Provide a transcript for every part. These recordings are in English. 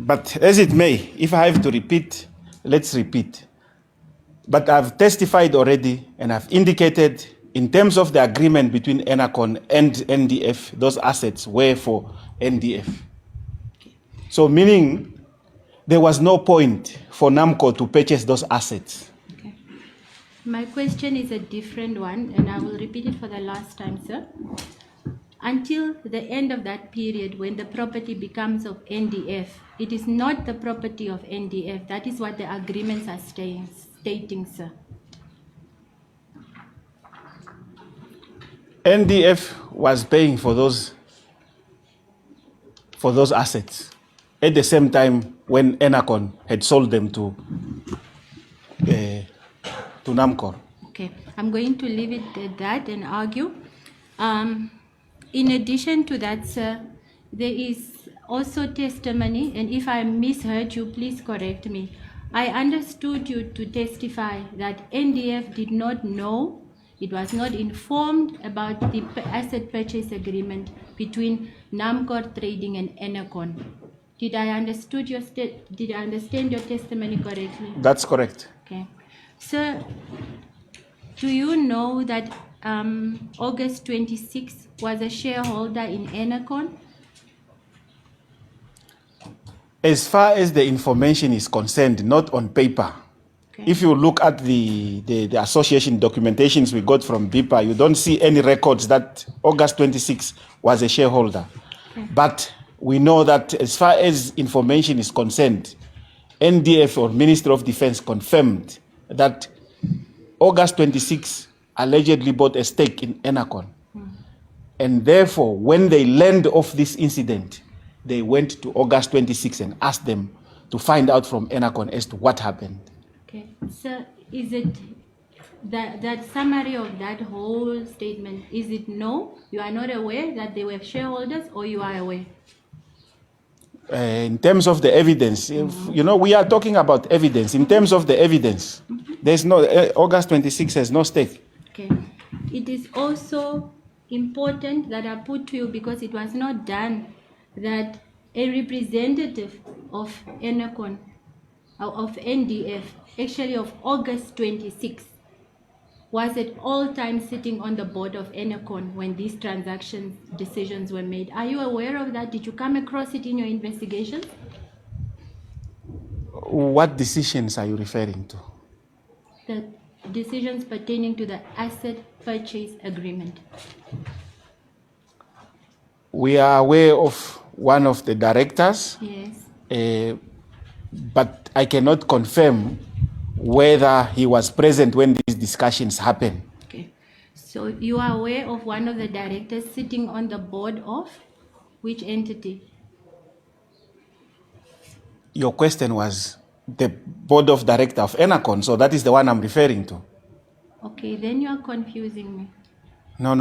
But as it may, if I have to repeat, let's repeat. But I've testified already, and I've indicated in terms of the agreement between Enacon and NDF, those assets were for NDF. So meaning there was no point for Namcor to purchase those assets. Okay. My question is a different one, and I will repeat it for the last time, sir. Until the end of that period when the property becomes of NDF, it is not the property of NDF. That is what the agreements are stating, sir. NDF was paying for those assets at the same time when Enacon had sold them to Namcor. Okay, I'm going to leave it at that and argue. In addition to that, sir, there is also testimony, and if I misheard you, please correct me. I understood you to testify that NDF did not know, it was not informed about the asset purchase agreement between Namcor Trading and Enacon. Did I understand your testimony correctly? That's correct. Okay. Sir, do you know that August 26 was a shareholder in Enacon? As far as the information is concerned, not on paper. Okay. If you look at the association documentations we got from BIPA, you don't see any records that August 26 was a shareholder. Okay. But we know that as far as information is concerned, NDF or Ministry of Defense confirmed that August 26 allegedly bought a stake in Enacon. And therefore, when they learned of this incident, they went to August 26 and asked them to find out from Enacon as to what happened. Okay. Sir, is it that summary of that whole statement, is it no, you are not aware that they were shareholders, or you are aware? In terms of the evidence, we are talking about evidence. In terms of the evidence, there's no, August 26 has no stake. Okay. It is also important that I put to you, because it was not done, that a representative of Enacon, of NDF, actually of August 26, was at all times sitting on the board of Enacon when these transaction decisions were made. Are you aware of that? Did you come across it in your investigations? What decisions are you referring to? The decisions pertaining to the asset purchase agreement. We are aware of one of the directors. Yes. But I cannot confirm whether he was present when these discussions happened. Okay. So you are aware of one of the directors sitting on the board of which entity? Your question was the board of director of Enacon, so that is the one I'm referring to. Okay, then you are confusing me. No.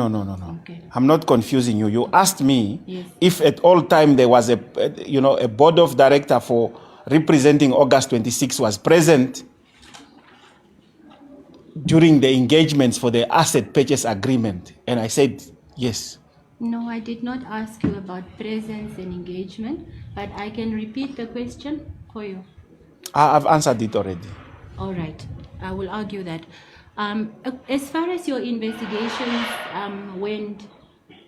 Okay. I'm not confusing you. You asked me yes. if at all time there was a board of director for representing August 26 was present during the engagements for the asset purchase agreement, and I said yes. No, I did not ask you about presence and engagement, but I can repeat the question for you. I've answered it already. All right, I will argue that. As far as your investigations went,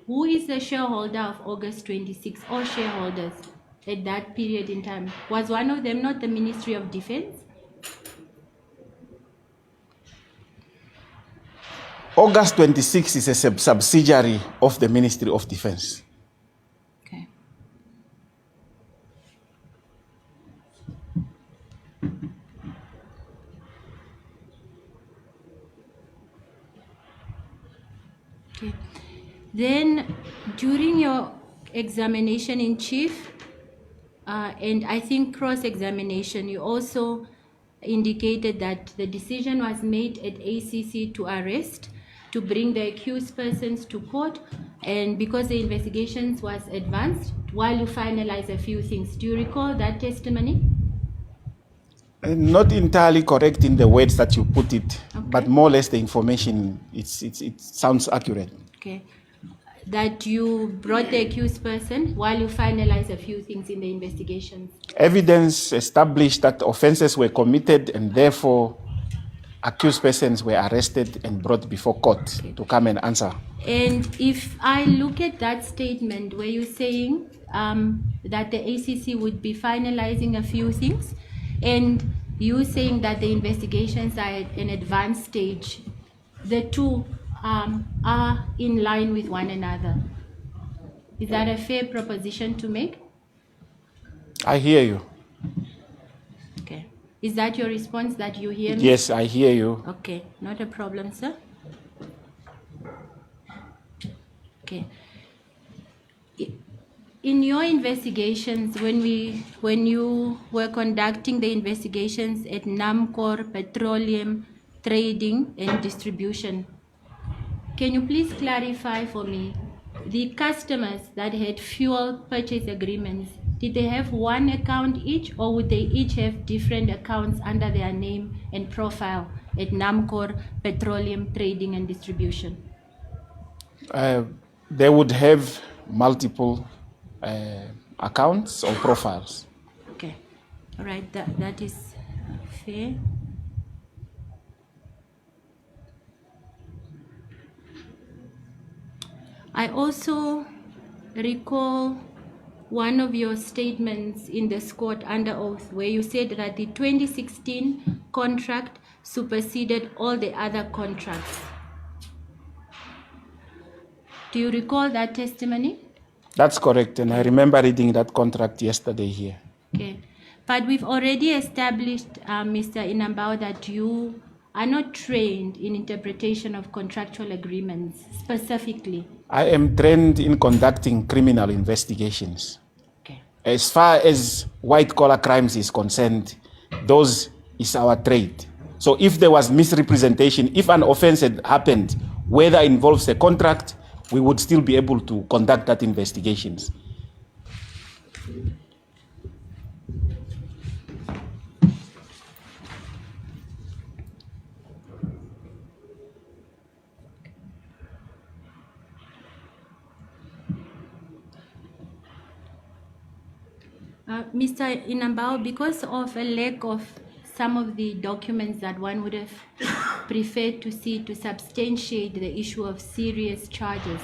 who is the shareholder of August 26 or shareholders at that period in time? Was one of them not the Ministry of Defense? August 26 is a subsidiary of the Ministry of Defense. Okay. Okay. Then, during your examination in chief, and I think cross-examination, you also indicated that the decision was made at ACC to arrest, to bring the accused persons to court, and because the investigations was advanced, while you finalize a few things. Do you recall that testimony? Not entirely correct in the words that you put it, okay. But more or less the information, it sounds accurate. Okay. that you brought the accused person while you finalize a few things in the investigations? Evidence established that offenses were committed and therefore accused persons were arrested and brought before court to come and answer. And if I look at that statement where you're saying that the ACC would be finalizing a few things, and you saying that the investigations are at an advanced stage, the two are in line with one another. Is that a fair proposition to make? I hear you. Okay. Is that your response, that you hear me? Yes, I hear you. Okay, not a problem, sir. Okay. In your investigations, when you were conducting the investigations at Namcor Petroleum Trading and Distribution, can you please clarify for me the customers that had fuel purchase agreements? Did they have one account each, or would they each have different accounts under their name and profile at Namcor Petroleum Trading and Distribution? They would have multiple accounts or profiles. Okay, all right, that is fair. I also recall one of your statements in this court under oath where you said that the 2016 contract superseded all the other contracts. Do you recall that testimony? That's correct, and I remember reading that contract yesterday here. Okay, but we've already established, Mr. Inambao, that you are not trained in interpretation of contractual agreements specifically. I am trained in conducting criminal investigations. Okay. As far as white-collar crimes is concerned, those is our trade. So if there was misrepresentation, if an offense had happened, whether it involves a contract, we would still be able to conduct that investigations. Mr. Inambao, because of a lack of some of the documents that one would have preferred to see to substantiate the issue of serious charges,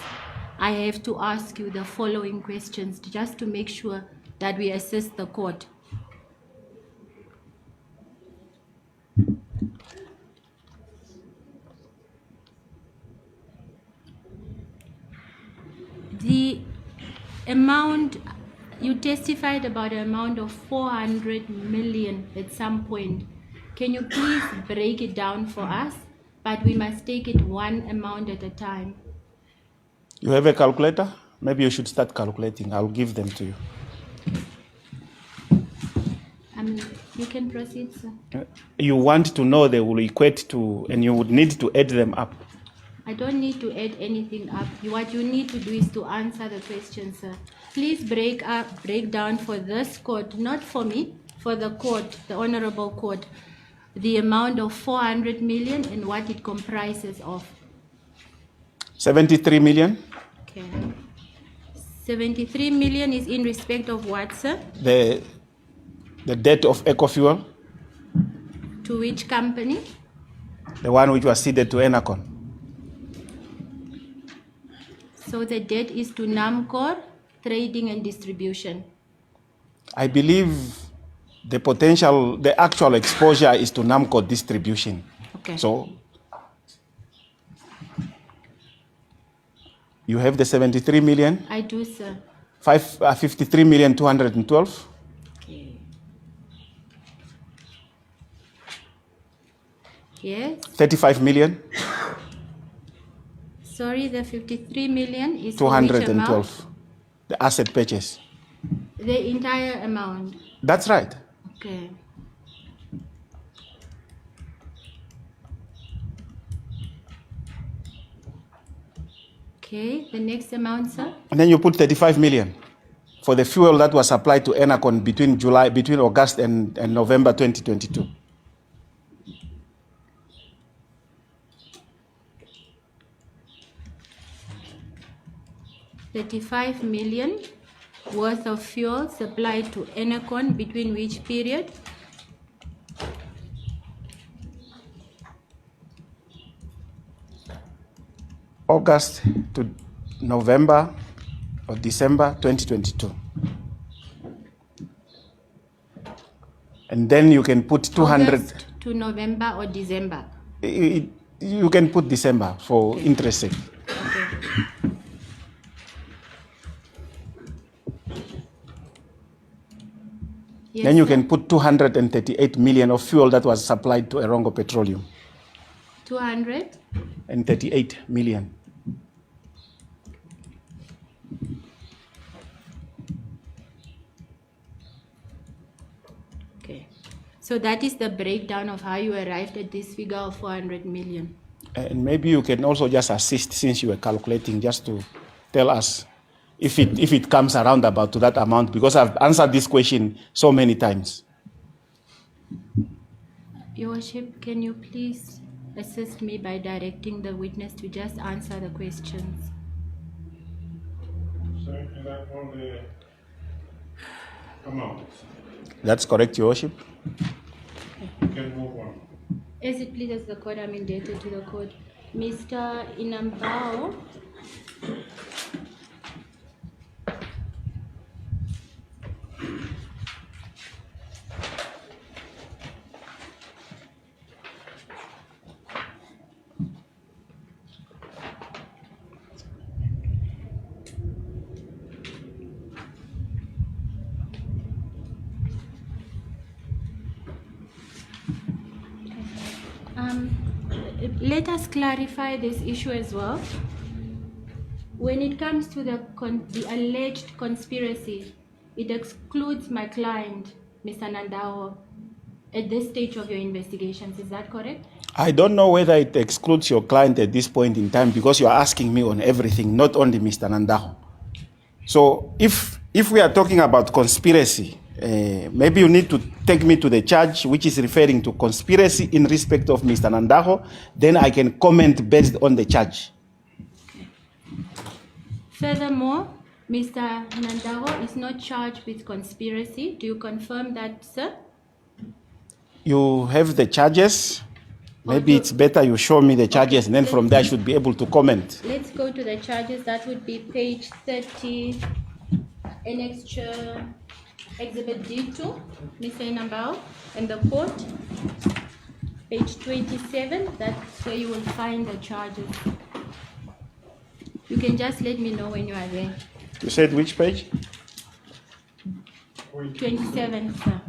I have to ask you the following questions just to make sure that we assist the court. The amount, you testified about an amount of 400 million at some point. Can you please break it down for us? But we must take it one amount at a time. You have a calculator? Maybe you should start calculating. I'll give them to you. You can proceed, sir. You want to know they will equate to, and you would need to add them up. I don't need to add anything up. What you need to do is to answer the question, sir. Please break down for this court, not for me, for the court, the honorable court, the amount of 400 million and what it comprises of. 73 million. Okay. 73 million is in respect of what, sir? The debt of EcoFuel. To which company? The one which was ceded to Enacon. So the debt is to Namcor Trading and Distribution. I believe the actual exposure is to Namcor Distribution. Okay. So you have the 73 million? I do, sir. 53,212,000. Okay. Yes. 35 million. Sorry, the 53 million is for which amount? 212. The asset purchase. The entire amount. That's right. Okay. Okay, the next amount, sir? And then you put 35 million for the fuel that was supplied to Enacon between August and November 2022. 35 million worth of fuel supplied to Enercon between which period? August to November or December 2022. And then you can put 200. August to November or December? You can put December for interest sake. Okay. Yes, Then you sir. can put 238 million of fuel that was supplied to Erongo Petroleum. 238 million. Okay. So that is the breakdown of how you arrived at this figure of 400 million. And maybe you can also just assist, since you were calculating, just to tell us if it comes around about to that amount, because I've answered this question so many times. Your Worship, can you please assist me by directing the witness to just answer the questions? So can that only amount? That's correct, Your Worship. You can move on. As it pleases the court, I'm indebted to the court. Mr. Inambao, let us clarify this issue as well. When it comes to the alleged conspiracy, it excludes my client, Mr. Nandao, at this stage of your investigations. Is that correct? I don't know whether it excludes your client at this point in time, because you are asking me on everything, not only Mr. Nandaho. So if we are talking about conspiracy, maybe you need to take me to the charge which is referring to conspiracy in respect of Mr. Nandaho. Then I can comment based on the charge. Okay. Furthermore, Mr. Nandaho is not charged with conspiracy. Do you confirm that, sir? You have the charges. Maybe it's better you show me the charges, and then from there I should be able to comment. Let's go to the charges. That would be page 30, annexure exhibit D2, Mr. Inambao, and the court. Page 27, that's where you will find the charges. You can just let me know when you are there. You said which page? 27, sir.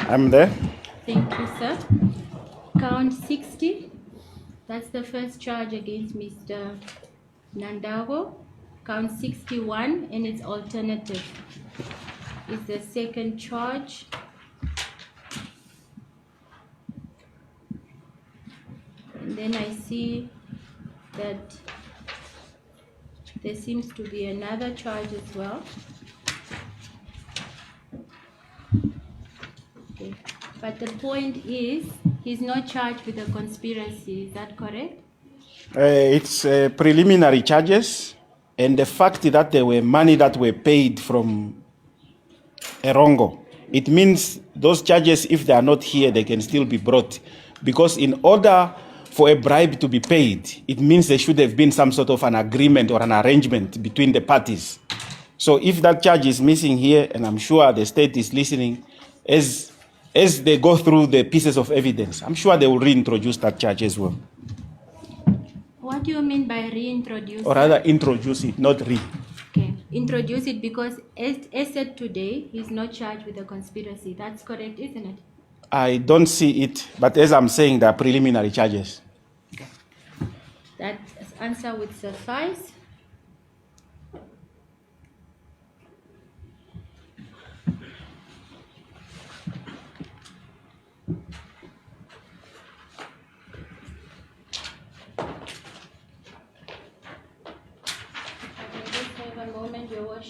I'm there. Thank you, sir. Count 60. That's the first charge against Mr. Nandago. Count 61 and its alternative is the second charge. And then I see that there seems to be another charge as well. Okay. But the point is, he's not charged with a conspiracy. Is that correct? It's preliminary charges, and the fact that there were money that were paid from Erongo, it means those charges, if they are not here, they can still be brought. Because in order for a bribe to be paid, it means there should have been some sort of an agreement or an arrangement between the parties. So if that charge is missing here, and I'm sure the state is listening, as they go through the pieces of evidence, I'm sure they will reintroduce that charge as well. What do you mean by reintroduce? Or rather, introduce it, not re. Okay, introduce it because as said today, he's not charged with a conspiracy. That's correct, isn't it? I don't see it, but as I'm saying, there are preliminary charges. That answer would suffice.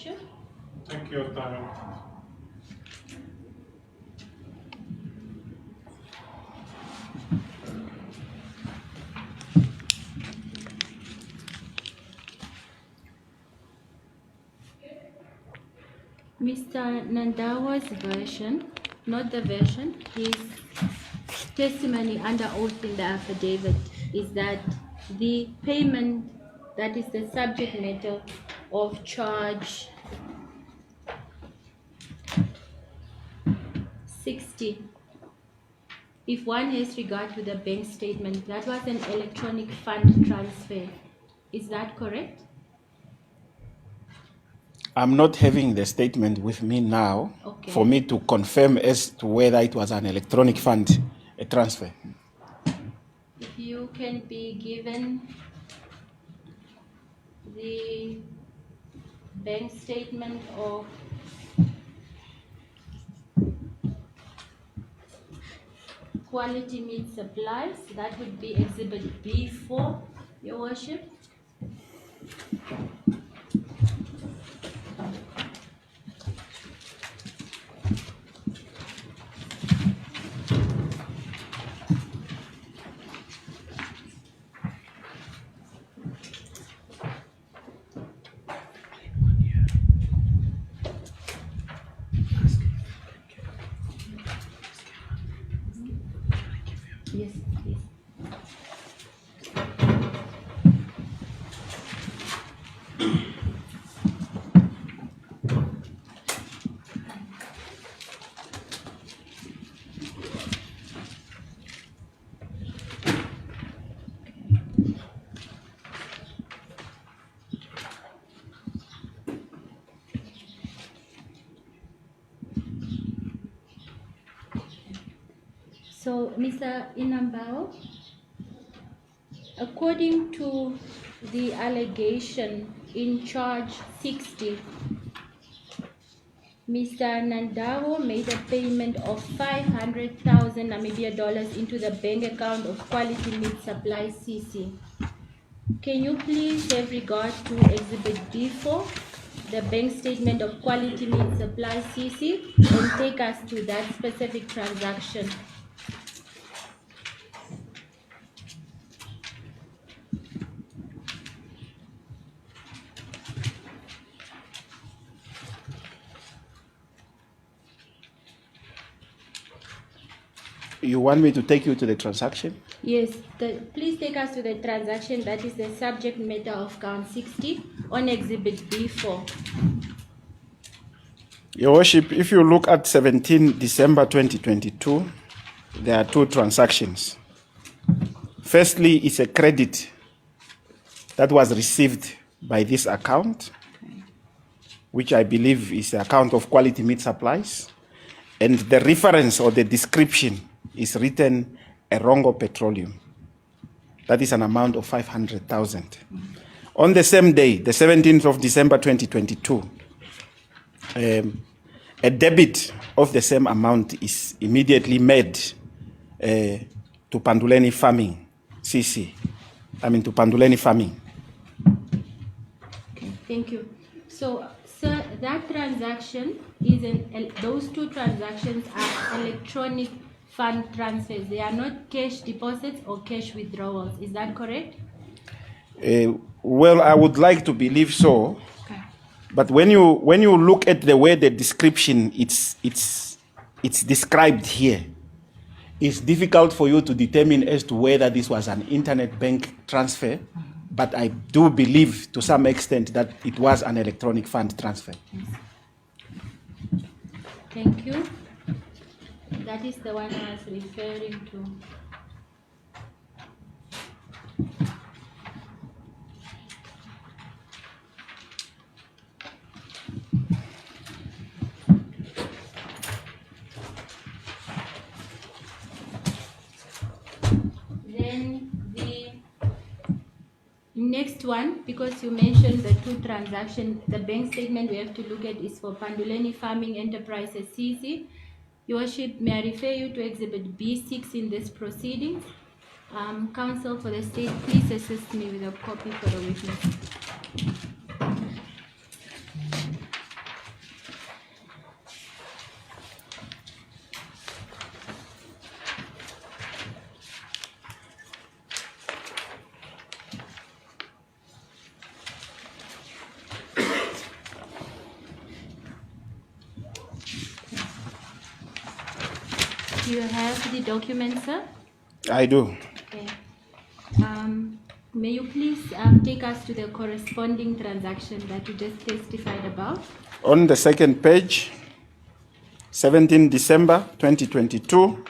Worship. Take your time. Mr. Nandawa's version, not the version, his testimony under oath in the affidavit is that the payment that is the subject matter of charge 60, if one has regard to the bank statement, that was an electronic fund transfer. Is that correct? I'm not having the statement with me now for me to confirm as to whether it was an electronic fund transfer. If you can be given the bank statement of Quality Meat Supplies, that would be Exhibit B4, Your Worship. Yes, please. So, Mr. Inambao, according to the allegation in charge 60, Mr. Nandawo made a payment of 500,000 Namibia dollars into the bank account of Quality Meat Supply CC. Can you please have regard to Exhibit B4, the bank statement of Quality Meat Supply CC, and take us to that specific transaction? You want me to take you to the transaction? Yes, please take us to the transaction that is the subject matter of count 60 on Exhibit B4. Your Worship, if you look at 17 December 2022, there are two transactions. Firstly, it's a credit that was received by this account, which I believe is the account of Quality Meat Supplies, and the reference or the description is written Erongo Petroleum. That is an amount of 500,000. On the same day, the 17th of December 2022, a debit of the same amount is immediately made to Panduleni Farming, CC. To Panduleni Farming. Okay, thank you. So, sir, that transaction is those two transactions are electronic fund transfers. They are not cash deposits or cash withdrawals. Is that correct? Well, I would like to believe so. Okay. But when you look at the way the description it's described here, it's difficult for you to determine as to whether this was an internet bank transfer. But I do believe to some extent that it was an electronic fund transfer. Yes. Thank you. That is the one I was referring to. Then the next one, because you mentioned the two transactions, the bank statement we have to look at is for Panduleni Farming Enterprises CC. Your Worship, may I refer you to Exhibit B6 in this proceedings? Counsel for the State, please assist me with a copy for the witness. Do you have the document, sir? I do. Okay. May you please take us to the corresponding transaction that you just testified about? On the second page, 17 December 2022,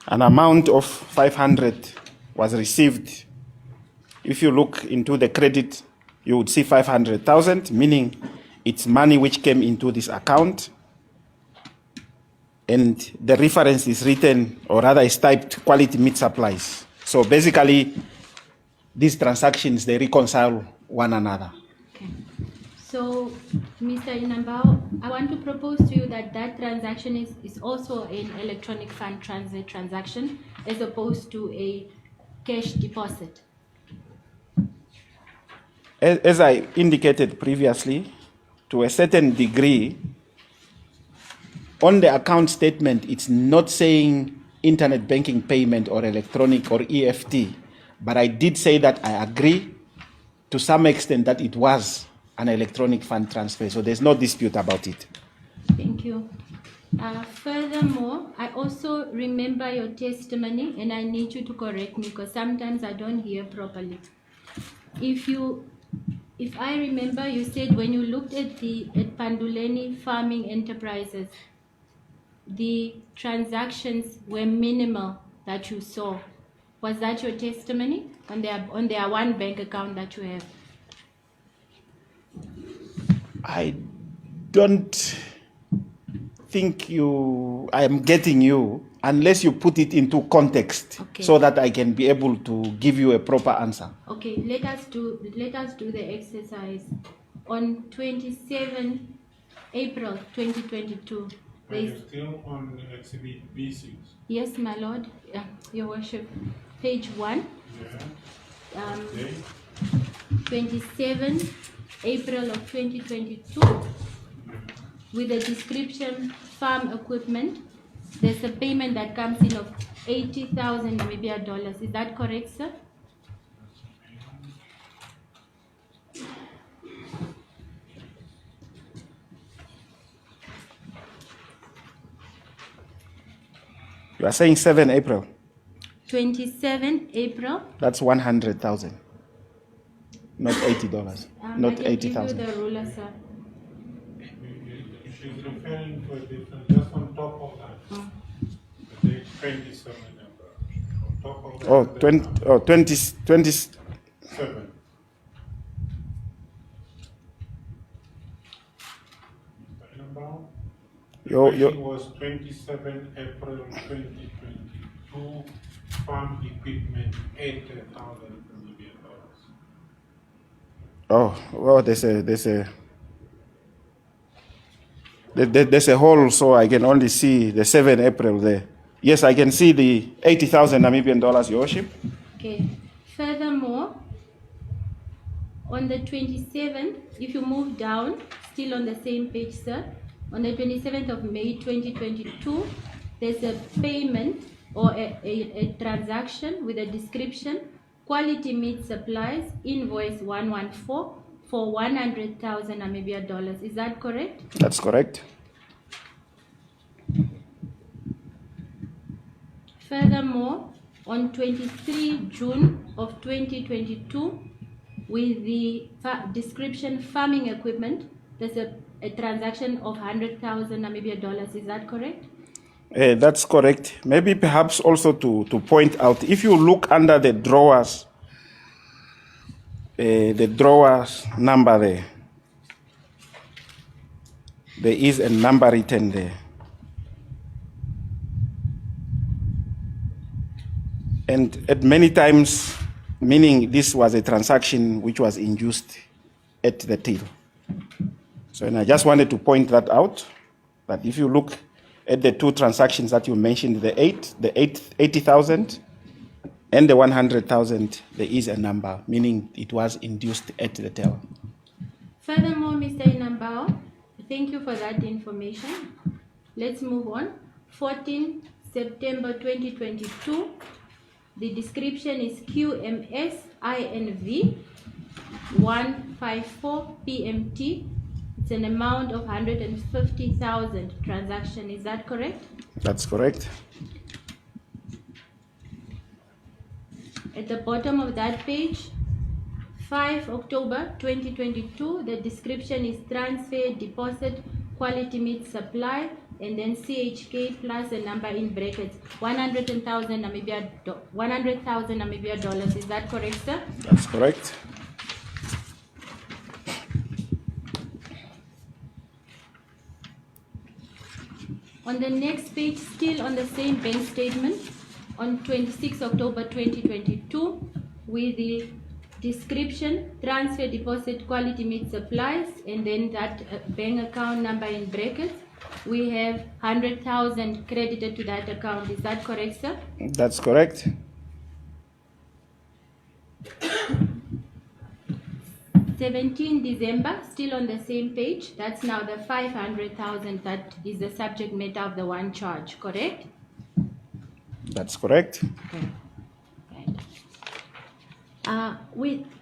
an amount of 500 was received. If you look into the credit, you would see 500,000, meaning it's money which came into this account. And the reference is written, or rather is typed, quality meat supplies. So basically, these transactions, they reconcile one another. Okay. So, Mr. Inambao, I want to propose to you that that transaction is also an electronic fund transfer transaction as opposed to a cash deposit. As I indicated previously, to a certain degree, on the account statement, it's not saying internet banking payment or electronic or EFT, but I did say that I agree to some extent that it was an electronic fund transfer, so there's no dispute about it. Thank you. Furthermore, I also remember your testimony, and I need you to correct me because sometimes I don't hear properly. If I remember, you said when you looked at Panduleni Farming Enterprises, the transactions were minimal that you saw. Was that your testimony on their one bank account that you have? I don't think I am getting you unless you put it into context, okay, so that I can be able to give you a proper answer. Okay, let us do the exercise. On 27 April 2022. Are you still on exhibit B6? Yes, my lord. Your worship. Page 1. Yeah. Okay. 27 April of 2022. With the description farm equipment, there's a payment that comes in of 80,000 Namibia dollars. Is that correct, sir? You are saying 7 April. 27 April. That's 100,000, not $80, not 80,000. I can give you the ruler, sir. She's referring to a different, just on top of that. The date 27 April. On top of that. 20. 7. It was 27 April 2022. Farm equipment, 80,000 Namibia dollars. Oh, well, there's a hole, so I can only see the 7 April there. Yes, I can see the 80,000 Namibian dollars, Your Worship. Okay. Furthermore, on the 27th, if you move down, still on the same page, sir, on the 27th of May 2022, there's a payment or a transaction with a description, quality meat supplies, invoice 114 for 100,000 Namibia dollars. Is that correct? That's correct. Furthermore, on 23 June of 2022, with the description farming equipment, there's a transaction of 100,000 Namibia dollars. Is that correct? That's correct. Maybe perhaps also to point out, if you look under the drawers number there is a number written there. And at many times, meaning this was a transaction which was induced at the till. So, and I just wanted to point that out, that if you look at the two transactions that you mentioned, the 80,000 and the 100,000, there is a number, meaning it was induced at the till. Furthermore, Mr. Inambao, thank you for that information. Let's move on. 14 September 2022, the description is QMS INV 154 PMT. It's an amount of 150,000 transaction. Is that correct? That's correct. At the bottom of that page, 5 October 2022, the description is transfer, deposit, quality meat supply, and then CHK plus a number in brackets, 100,000 Namibia dollars. Is that correct, sir? That's correct. On the next page, still on the same bank statement, on 26 October 2022, with the description, transfer, deposit, quality meat supplies, and then that bank account number in brackets, we have 100,000 credited to that account. Is that correct, sir? That's correct. 17 December, still on the same page, that's now the 500,000 that is the subject matter of the one charge, correct? That's correct. Okay.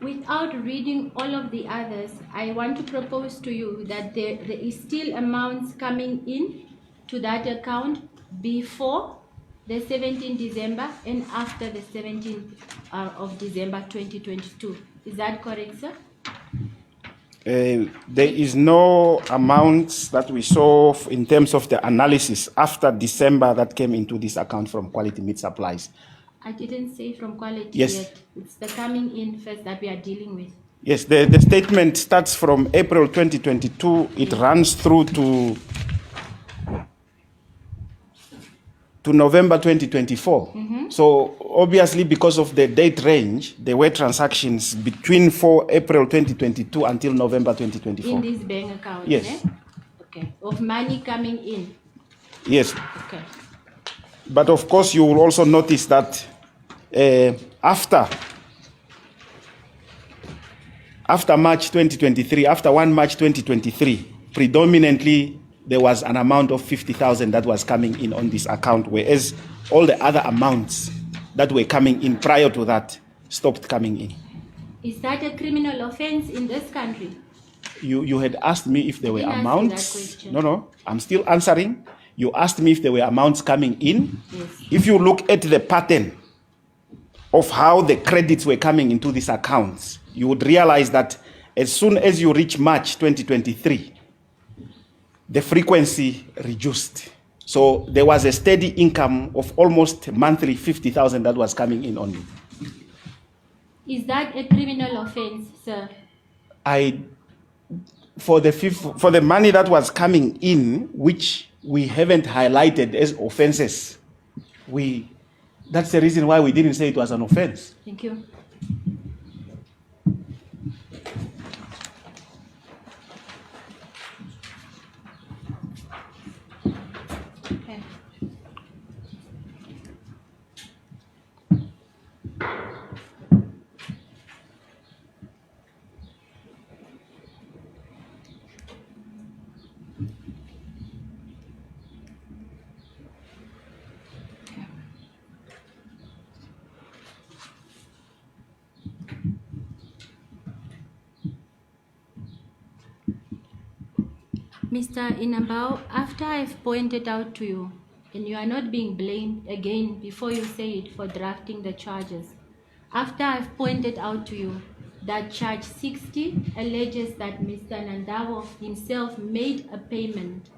Without reading all of the others, I want to propose to you that there is still amounts coming in to that account before the 17th December and after the 17th of December 2022. Is that correct, sir? There is no amounts that we saw in terms of the analysis after December that came into this account from quality meat supplies. I didn't say from quality Yes. yet. It's the coming in first that we are dealing with. Yes, the statement starts from April 2022. It runs through to November 2024. So obviously, because of the date range, there were transactions between April 2022 until November 2024. In this bank account, Yes. eh? Okay. Of money coming in. Yes. Okay. But of course, you will also notice that after March 2023, after 1 March 2023, predominantly there was an amount of 50,000 that was coming in on this account, whereas all the other amounts that were coming in prior to that stopped coming in. Is that a criminal offense in this country? You had asked me if there were didn't ask you amounts. that question. No, I'm still answering. You asked me if there were amounts coming in. Yes. If you look at the pattern of how the credits were coming into these accounts, you would realize that as soon as you reach March 2023, the frequency reduced. So there was a steady income of almost monthly 50,000 that was coming in only. Is that a criminal offense, sir? For the money that was coming in, which we haven't highlighted as offenses, that's the reason why we didn't say it was an offense. Thank you. Okay. Mr. Inambao, after I've pointed out to you, and you are not being blamed again before you say it for drafting the charges, after I've pointed out to you that charge 60 alleges that Mr. Nandavo himself made a payment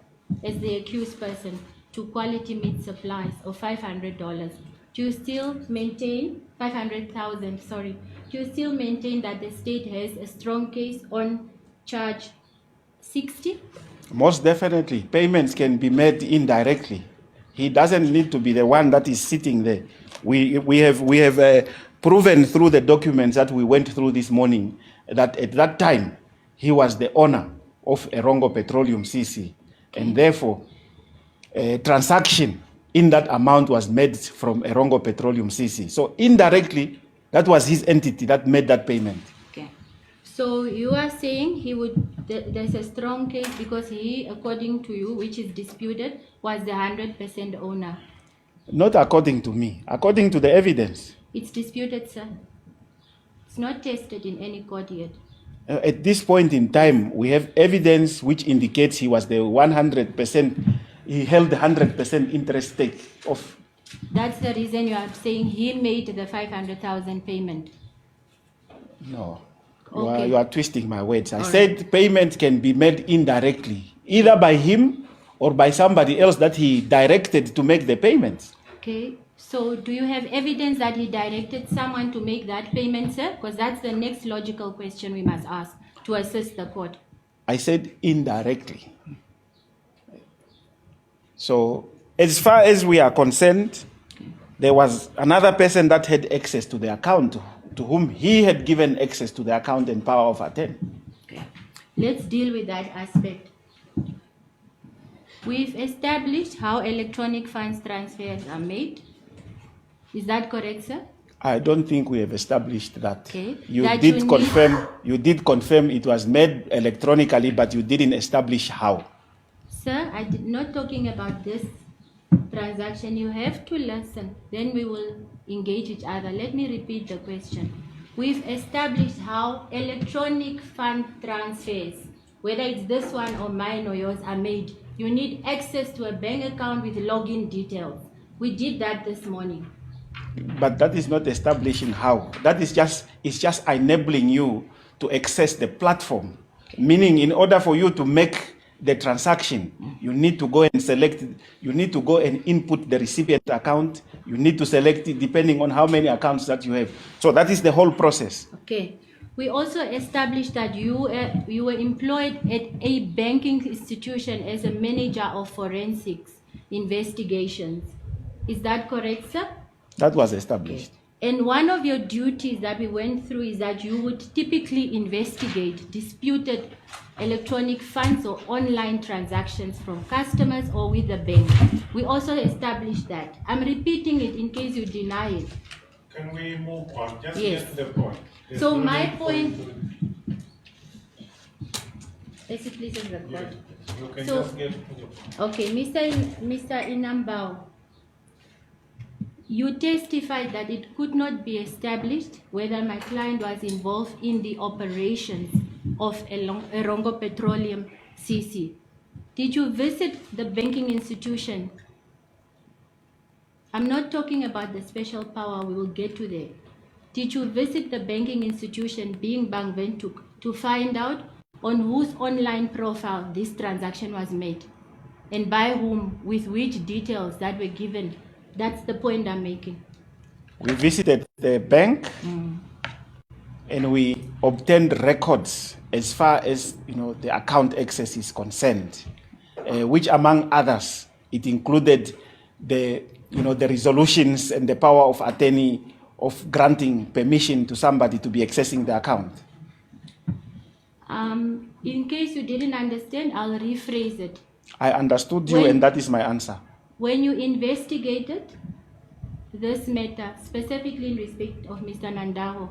as the accused person to Quality Meat Supplies of $500, do you still maintain 500,000, sorry, do you still maintain that the state has a strong case on charge 60? Most definitely, payments can be made indirectly. He doesn't need to be the one that is sitting there. We have proven through the documents that we went through this morning that at that time he was the owner of Erongo Petroleum CC, and therefore a transaction in that amount was made from Erongo Petroleum CC. So indirectly, that was his entity that made that payment. Okay. So you are saying there's a strong case because he, according to you, which is disputed, was the 100% owner. Not according to me, according to the evidence. It's disputed, sir. It's not tested in any court yet. At this point in time, we have evidence which indicates he was the 100%, he held the 100% interest stake of. That's the reason you are saying he made the 500,000 payment. No, Okay. you are twisting my words. I said payment can be made indirectly, either by him or by somebody else that he directed to make the payments. Okay. So do you have evidence that he directed someone to make that payment, sir? Because that's the next logical question we must ask to assist the court. I said indirectly. So as far as we are concerned, there was another person that had access to the account, to whom he had given access to the account and power of attorney. Okay. Let's deal with that aspect. We've established how electronic funds transfers are made. Is that correct, sir? I don't think we have established that. Okay. You That did you confirm. You did confirm it was made electronically, but you didn't establish how. Sir, I'm not talking about this transaction. You have to listen. Then we will engage each other. Let me repeat the question. We've established how electronic fund transfers, whether it's this one or mine or yours, are made. You need access to a bank account with login details. We did that this morning. But that is not establishing how. That is just, it's just enabling you to access the platform. Meaning, in order for you to make the transaction, you need to go and select, you need to go and input the recipient account. You need to select it depending on how many accounts that you have. So that is the whole process. Okay. We also established that you were employed at a banking institution as a manager of forensics investigations. Is that correct, sir? That was established. And one of your duties that we went through is that you would typically investigate disputed electronic funds or online transactions from customers or with the bank. We also established that. I'm repeating it in case you deny it. Can we move on? Just Yes. get to the point. There's So no my need for point- you Let's please to- record. yeah, you can So- just get to the point. Okay, Mr. Inambao, you testified that it could not be established whether my client was involved in the operations of Erongo Petroleum CC. Did you visit the banking institution? I'm not talking about the special power, we will get to there. Did you visit the banking institution being Bank Windhoek to find out on whose online profile this transaction was made? And by whom, with which details that were given? That's the point I'm making. We visited the bank and we obtained records as far as the account access is concerned, which among others, it included the resolutions and the power of attorney of granting permission to somebody to be accessing the account. In case you didn't understand, I'll rephrase it. I understood you, and that is my answer. When you investigated this matter, specifically in respect of Mr. Nandaho,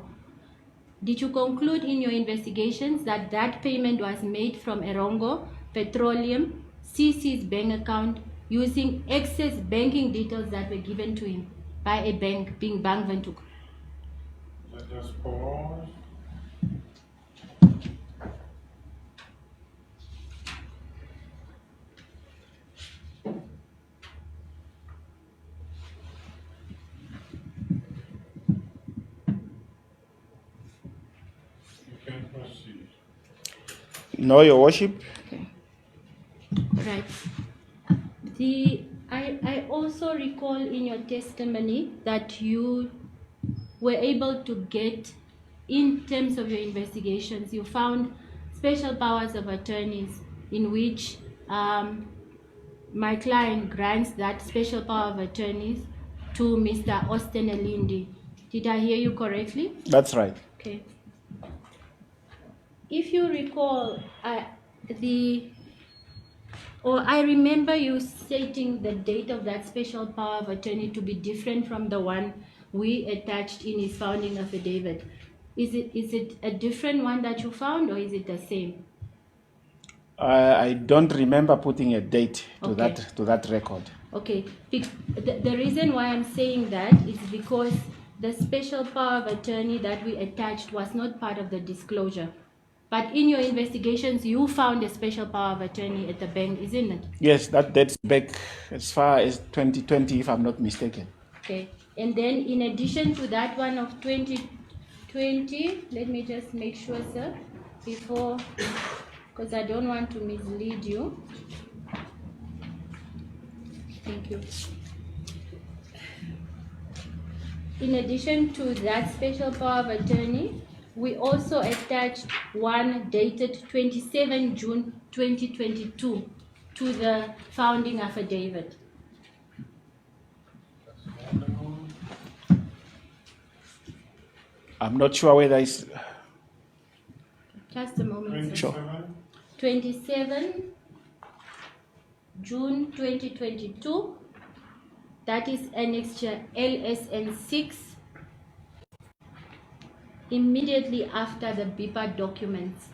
did you conclude in your investigations that that payment was made from Erongo Petroleum CC's bank account using excess banking details that were given to him by a bank, being Bank Windhoek? Let us pause. You can proceed. No, Your Worship. Okay. Right. I also recall in your testimony that you were able to get, in terms of your investigations, you found special powers of attorneys in which my client grants that special power of attorneys to Mr. Austin Elindi. Did I hear you correctly? That's right. Okay. If you recall, I remember you stating the date of that special power of attorney to be different from the one we attached in his founding affidavit. Is it a different one that you found, or is it the same? I don't remember putting a date to Okay. that record. Okay. The reason why I'm saying that is because the special power of attorney that we attached was not part of the disclosure. But in your investigations, you found a special power of attorney at the bank, isn't it? Yes, that dates back as far as 2020, if I'm not mistaken. Okay. And then in addition to that one of 2020, let me just make sure, sir, before, because I don't want to mislead you. Thank you. In addition to that special power of attorney, we also attached one dated 27 June 2022 to the founding affidavit. I'm not sure whether it's... Just a moment, sir. 27? 27 June 2022. That is annexure LSN 6. Immediately after the BIPA documents.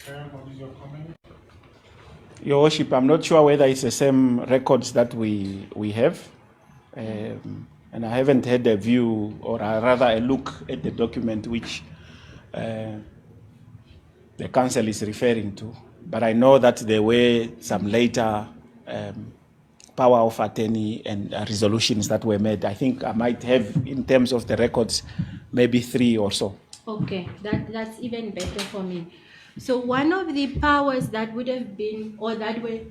Chair, what is your comment? Your Worship, I'm not sure whether it's the same records that we have. And I haven't had a view, or rather a look at the document which the council is referring to. But I know that there were some later power of attorney and resolutions that were made. I think I might have, in terms of the records, maybe 3 or so. Okay, that's even better for me. So one of the powers that would have been, or that were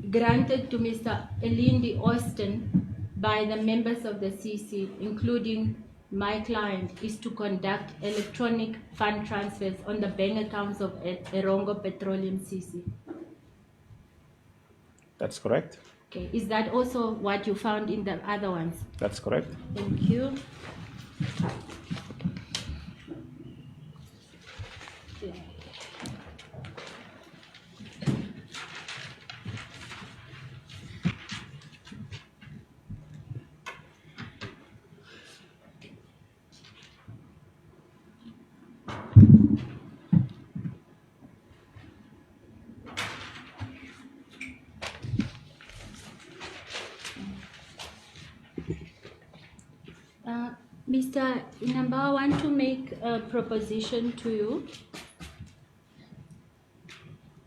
granted to Mr. Elindi Austin by the members of the CC, including my client, is to conduct electronic fund transfers on the bank accounts of Erongo Petroleum CC. That's correct. Okay, is that also what you found in the other ones? That's correct. Thank you. Mr. Inamba, I want to make a proposition to you.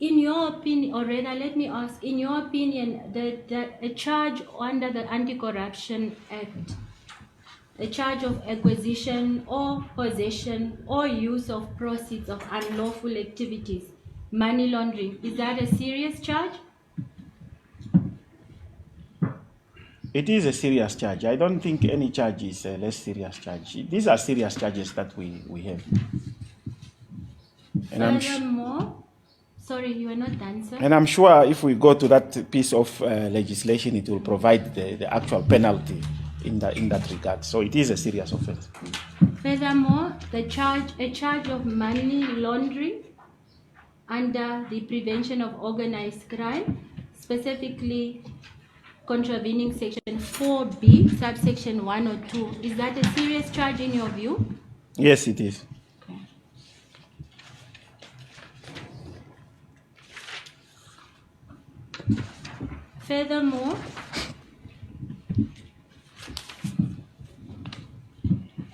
In your opinion, or rather, let me ask, in your opinion, a charge under the Anti-Corruption Act, a charge of acquisition or possession or use of proceeds of unlawful activities, money laundering, is that a serious charge? It is a serious charge. I don't think any charge is a less serious charge. These are serious charges that we have. And furthermore, sorry, you are not done, sir. And I'm sure if we go to that piece of legislation, it will provide the actual penalty in that regard. So it is a serious offense. Furthermore, a charge of money laundering under the Prevention of Organized Crime, specifically contravening section 4B, subsection 1 or 2. Is that a serious charge in your view? Yes, it is. Okay. Furthermore,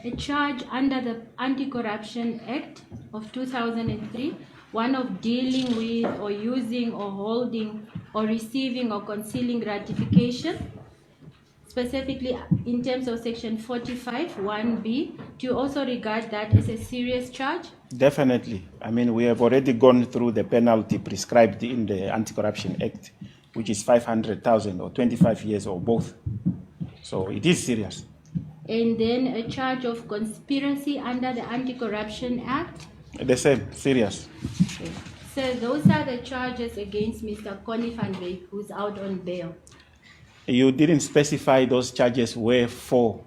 a charge under the Anti-Corruption Act of 2003, one of dealing with or using or holding or receiving or concealing gratification, specifically in terms of section 45, 1B. Do you also regard that as a serious charge? Definitely. I mean, we have already gone through the penalty prescribed in the Anti-Corruption Act, which is 500,000 or 25 years or both. So it is serious. And then a charge of conspiracy under the Anti-Corruption Act? The same, serious. Okay. So those are the charges against Mr. Connie van Wyk, who's out on bail. You didn't specify those charges were for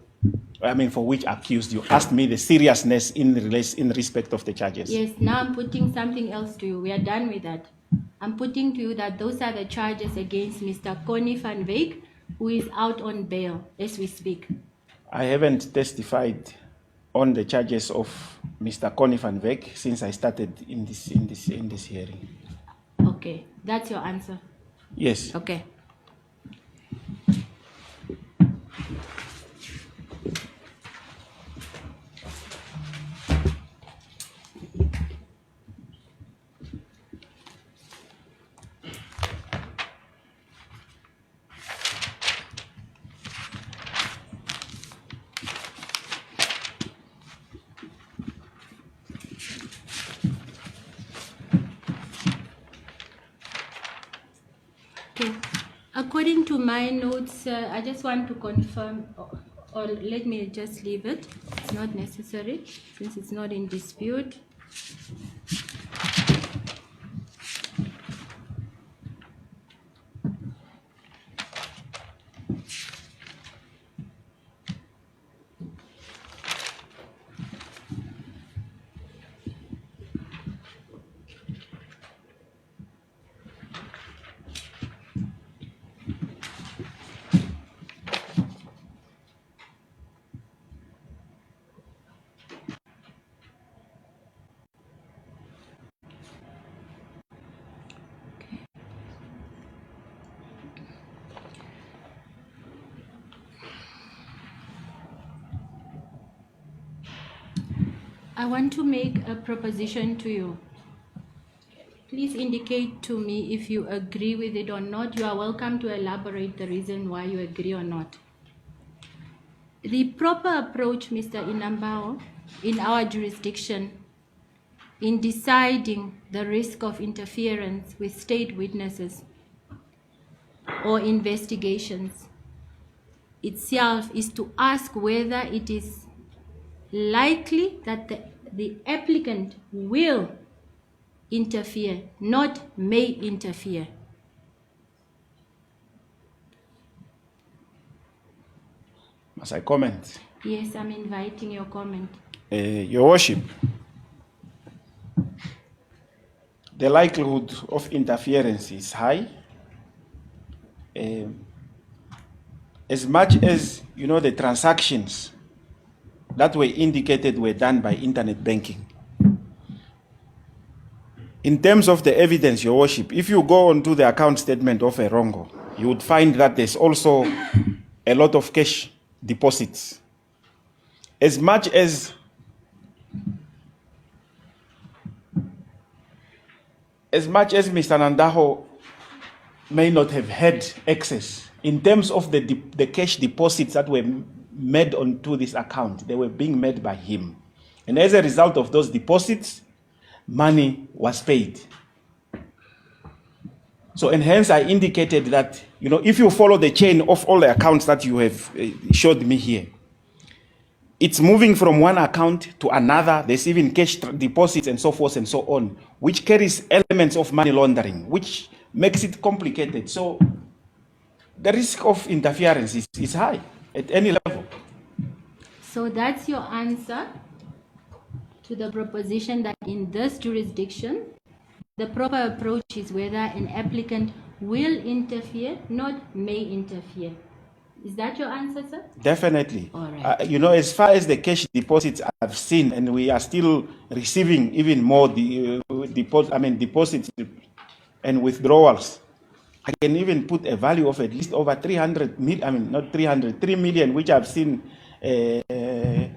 which accused. You asked me the seriousness in respect of the charges. Yes, now I'm putting something else to you. We are done with that. I'm putting to you that those are the charges against Mr. Connie van Wyk, who is out on bail as we speak. I haven't testified on the charges of Mr. Connie van Wyk since I started in this hearing. Okay, that's your answer. Yes. Okay. according to my notes, I just want to confirm, or let me just leave it. It's not necessary since it's not in dispute. I want to make a proposition to you. Please indicate to me if you agree with it or not. You are welcome to elaborate the reason why you agree or not. The proper approach, Mr. Inambao, in our jurisdiction, in deciding the risk of interference with state witnesses or investigations itself is to ask whether it is likely that the applicant will interfere, not may interfere. Must I comment? Yes, I'm inviting your comment. Your Worship, the likelihood of interference is high. As much as, the transactions that were indicated were done by internet banking. In terms of the evidence, Your Worship, if you go onto the account statement of Erongo, you would find that there's also a lot of cash deposits. As much as Mr. Nandaho may not have had access, in terms of the cash deposits that were made onto this account, they were being made by him. And as a result of those deposits, money was paid. So, and hence I indicated that, if you follow the chain of all the accounts that you have showed me here, it's moving from one account to another. There's even cash deposits and so forth and so on, which carries elements of money laundering, which makes it complicated. So the risk of interference is high at any level. So that's your answer to the proposition that in this jurisdiction, the proper approach is whether an applicant will interfere, not may interfere. Is that your answer, sir? Definitely. All right. As far as the cash deposits I've seen, and we are still receiving even more deposits and withdrawals, I can even put a value of at least over 300 million, not 300, 3 million, which I've seen Mr.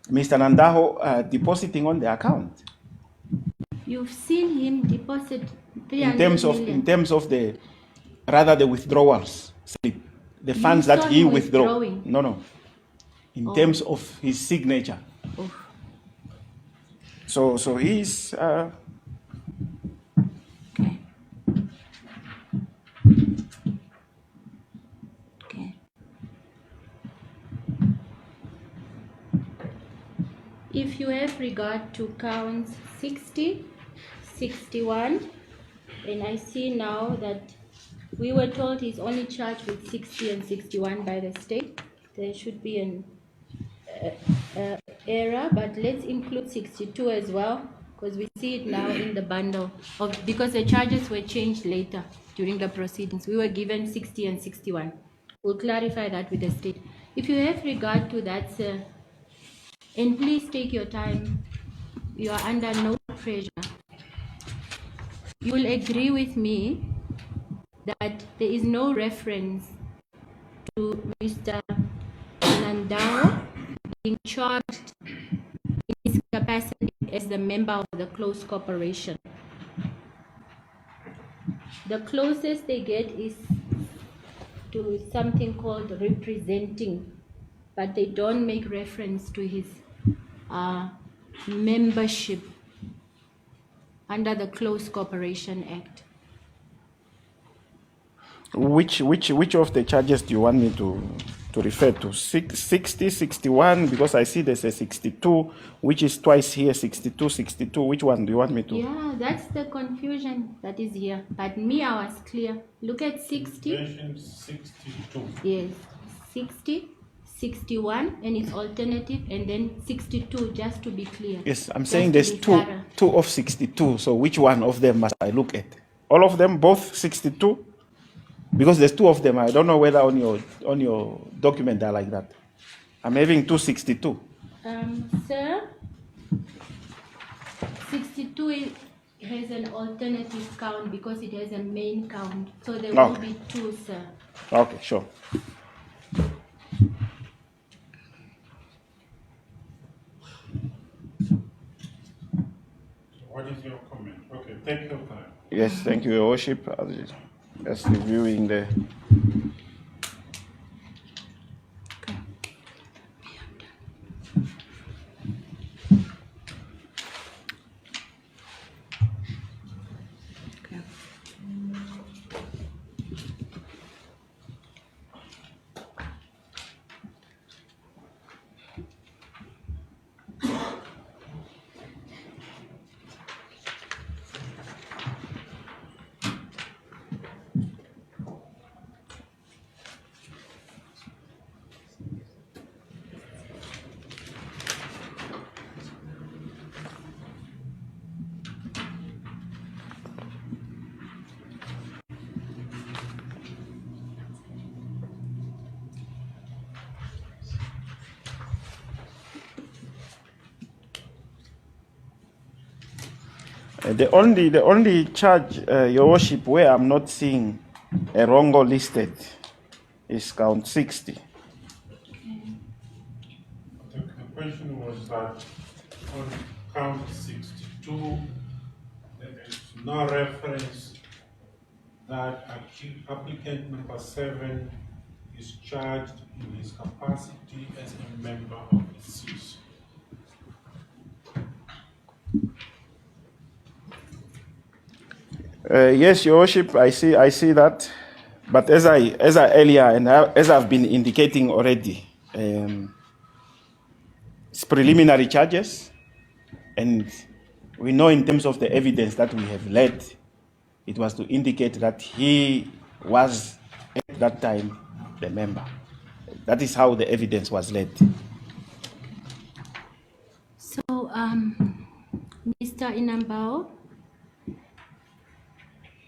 Nandaho depositing on the account. You've seen him deposit 300 million. In terms of the withdrawals slip, the funds You that saw he him withdraw. withdrawing? No. In terms of his signature. Oh. So he's Okay. Okay. If you have regard to counts 60, 61, and I see now that we were told he's only charged with 60 and 61 by the state. There should be an error, but let's include 62 as well, because we see it now in the bundle because the charges were changed later during the proceedings. We were given 60 and 61. We'll clarify that with the state. If you have regard to that, sir, and please take your time, you are under no pressure. You will agree with me that there is no reference to Mr. Nandao being charged in his capacity as the member of the close corporation. The closest they get is to something called representing, but they don't make reference to his membership under the Close Corporation Act. Which of the charges do you want me to refer to? 60, 61, because I see there's a 62, which is twice here, 62, 62. Which one do you want me to? Yeah, that's the confusion that is here. But me, I was clear. Look at 60. Mention 62. Yes, 60, 61, and its alternative, and then 62, just to be clear. Yes, I'm Just saying to there's be two, thorough. two of 62. So which one of them must I look at? All of them, both 62? Because there's two of them. I don't know whether on your document they're like that. I'm having 262. Sir, 62 has an alternative count because it has a main count. So there will Okay. be two, sir. Okay, sure. What is your comment? Okay, take your time. Yes, thank you, Your Worship. I was just reviewing the. The only charge, Your Worship, where I'm not seeing a wrongo listed is count 60. The question was that on count 62, there is no reference that applicant number 7 is charged in his capacity as a member of the CIS. Yes, Your Worship, I see that. But as I earlier and as I've been indicating already, it's preliminary charges, and we know in terms of the evidence that we have led, it was to indicate that he was at that time the member. That is how the evidence was led. So, Mr. Inambao,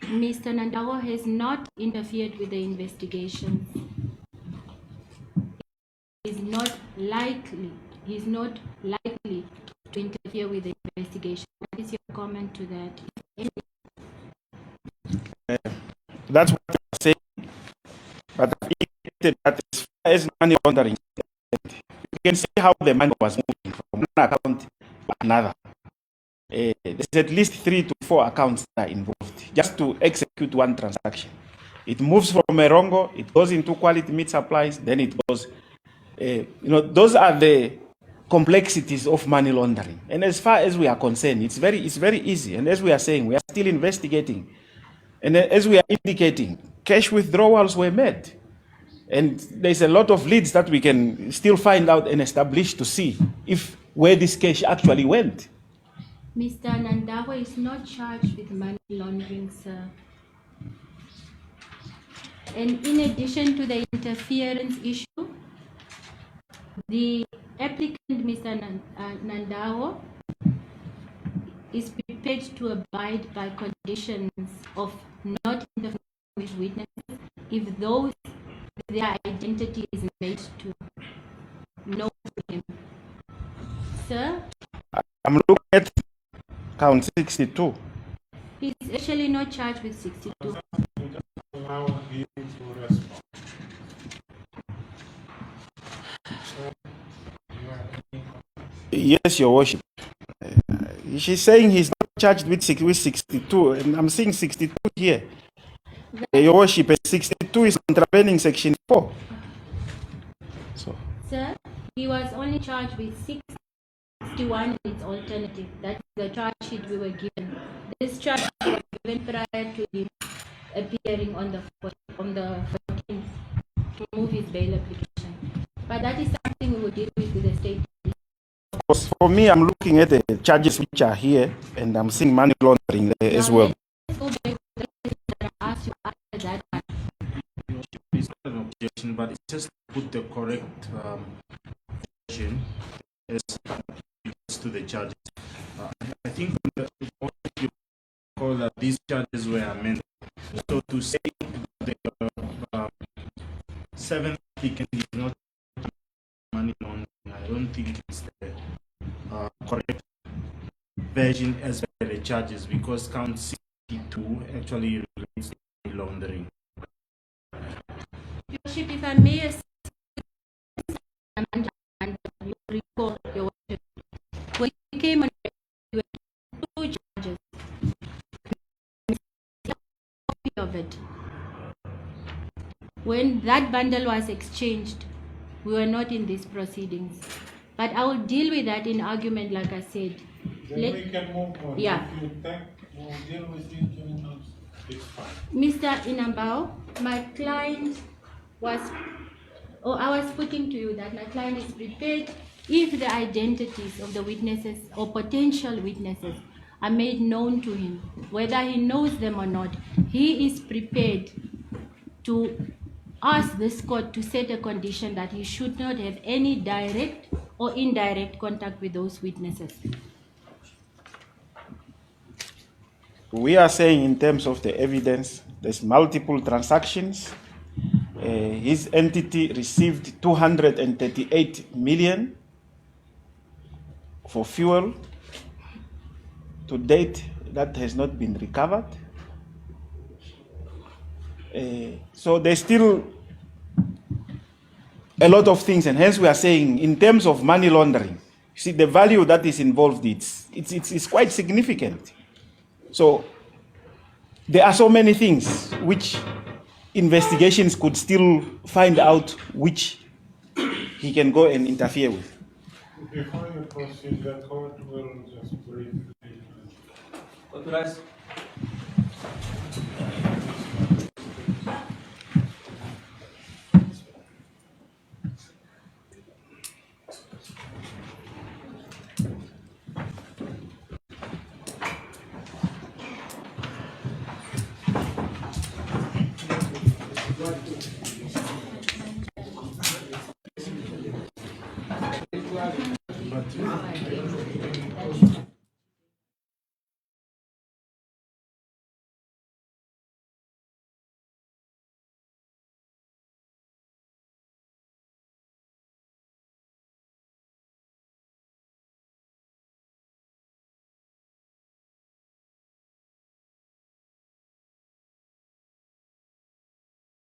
Mr. Nandawa has not interfered with the investigation. He's not likely to interfere with the investigation. What is your comment to that? That's what I'm saying. But I've indicated that as far as money laundering, you can see how the money was moving from one account to another. There's at least 3 to 4 accounts that are involved just to execute one transaction. It moves from Erongo, it goes into quality meat supplies, then it goes. Those are the complexities of money laundering. And as far as we are concerned, it's very easy. And as we are saying, we are still investigating. And as we are indicating, cash withdrawals were made. And there's a lot of leads that we can still find out and establish to see if where this cash actually went. Mr. Nandawa is not charged with money laundering, sir. And in addition to the interference issue, the applicant, Mr. Nandawa, is prepared to abide by conditions of not interfering with witnesses if their identity is made to know him. Sir? I'm looking at count 62. He's actually not charged with 62. Allow him to respond. Yes, Your Worship. She's saying he's not charged with 62, and I'm seeing 62 here. Your Worship, 62 is contravening section 4. So, Sir, he was only charged with 61 and its alternative. That's the charge sheet we were given. This charge was given prior to him appearing on the But that is something we will deal with the state. For me, I'm looking at the charges which are here, and I'm seeing money laundering there as well. Let's go back to the questions that I asked you after that one. It's not an objection, but it's just to put the correct version as to the charges. I think you call that these charges were amended. So to say the seventh applicant is not money laundering, I don't think it's the correct version as per the charges, because count 62 actually relates to money laundering. Your Worship, if I may, and you recall, Your Worship, when you came on, you were two charges. Copy of it. When that bundle was exchanged, we were not in these proceedings. But I will deal with that in argument, like I said. Then we can move on. Yeah. If you think we'll deal with it during us, it's fine. Mr. Inambao, my client was, I was putting to you that my client is prepared if the identities of the witnesses or potential witnesses are made known to him, whether he knows them or not, he is prepared to ask this court to set a condition that he should not have any direct or indirect contact with those witnesses. We are saying in terms of the evidence, there's multiple transactions. His entity received 238 million for fuel. To date, that has not been recovered. So there's still a lot of things, and hence we are saying in terms of money laundering, see the value that is involved, it's quite significant. So there are so many things which investigations could still find out which he can go and interfere with. Before you proceed, the court will just briefly. Authorize.